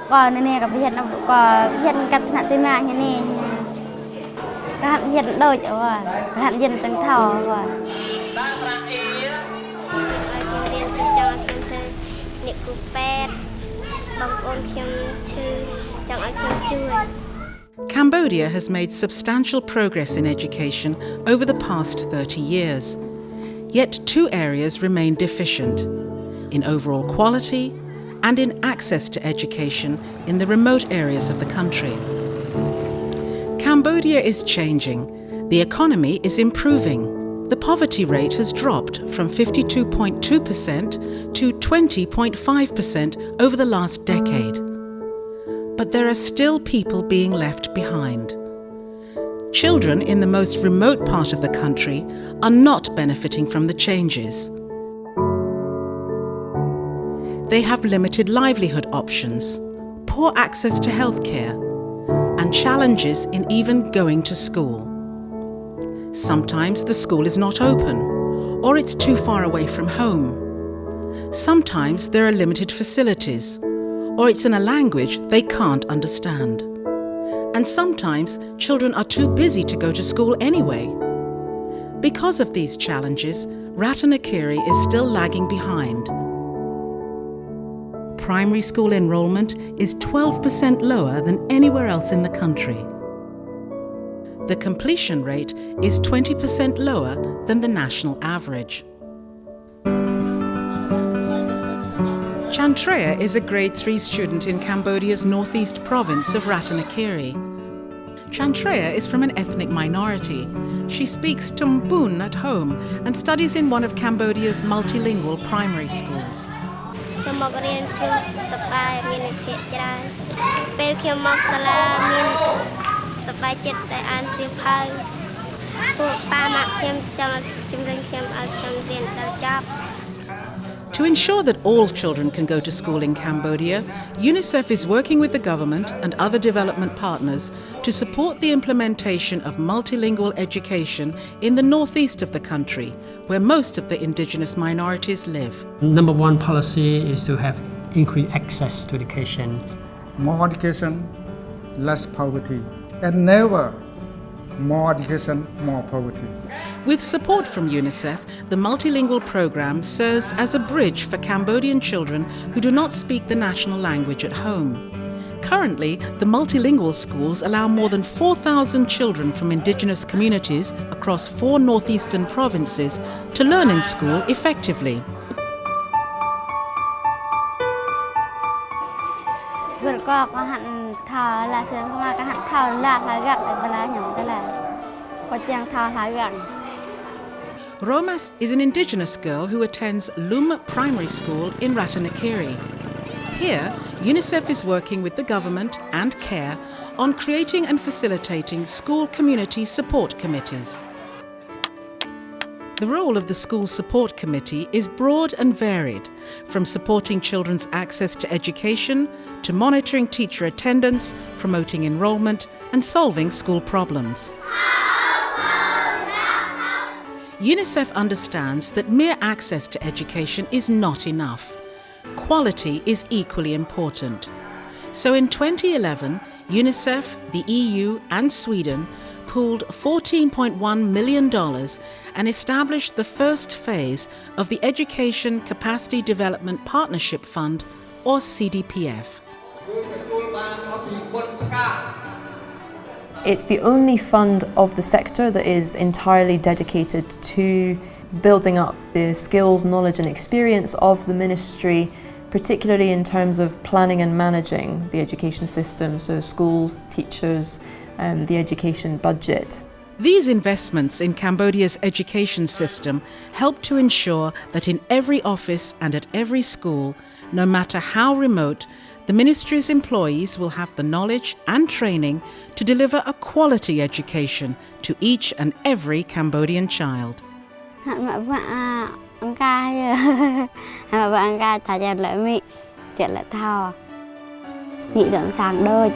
còn này gặp hiện có hiện cắt nạn tim mạch như này hạn hiện đôi rồi hạn hiện từng thầu rồi Cambodia has made substantial progress in education over the past 30 years. Yet two areas remain deficient: in overall quality and in access to education in the remote areas of the country. Cambodia is changing. The economy is improving. The poverty rate has dropped from 52.2% to 20.5% over the last decade. But there are still people being left behind. Children in the most remote part of the country are not benefiting from the changes. They have limited livelihood options, poor access to healthcare, and challenges in even going to school. Sometimes the school is not open, or it's too far away from home. Sometimes there are limited facilities, or it's in a language they can't understand. And sometimes children are too busy to go to school anyway. Because of these challenges, Ratanakiri is still lagging behind. Primary school enrollment is 12% lower than anywhere else in the country. The completion rate is 20% lower than the national average. Chantrea is a grade 3 student in Cambodia's northeast province of Ratanakiri. Chantrea is from an ethnic minority. She speaks Tumbun at home and studies in one of Cambodia's multilingual primary schools. To ensure that all children can go to school in Cambodia, Unicef is working with the government and other development partners to support the implementation of multilingual education in the northeast of the country, where most of the indigenous minorities live. Number one policy is to have increased access to education. More education, less poverty, and never more education, more poverty. With support from Unicef, the multilingual program serves as a bridge for Cambodian children who do not speak the national language at home. Currently, the multilingual schools allow more than 4,000 children from indigenous communities across 4 northeastern provinces to learn in school effectively. Romas is an indigenous girl who attends Lum Primary School in Ratanakiri. Here, Unicef is working with the government and CARE on creating and facilitating school community support committees. The role of the School Support Committee is broad and varied, from supporting children's access to education to monitoring teacher attendance, promoting enrollment, and solving school problems. UNICEF understands that mere access to education is not enough. Quality is equally important. So in 2011, UNICEF, the EU, and Sweden pooled $14.1 million and established the first phase of the Education Capacity Development Partnership Fund, or CDPF. It's the only fund of the sector that is entirely dedicated to building up the skills, knowledge and experience of the ministry, particularly in terms of planning and managing the education system, so schools, teachers, the education budget. These investments in Cambodia's education system help to ensure that in every office and at every school, no matter how remote, the ministry's employees will have the knowledge and training to deliver a quality education to each and every Cambodian child. Nghị tưởng sáng đôi,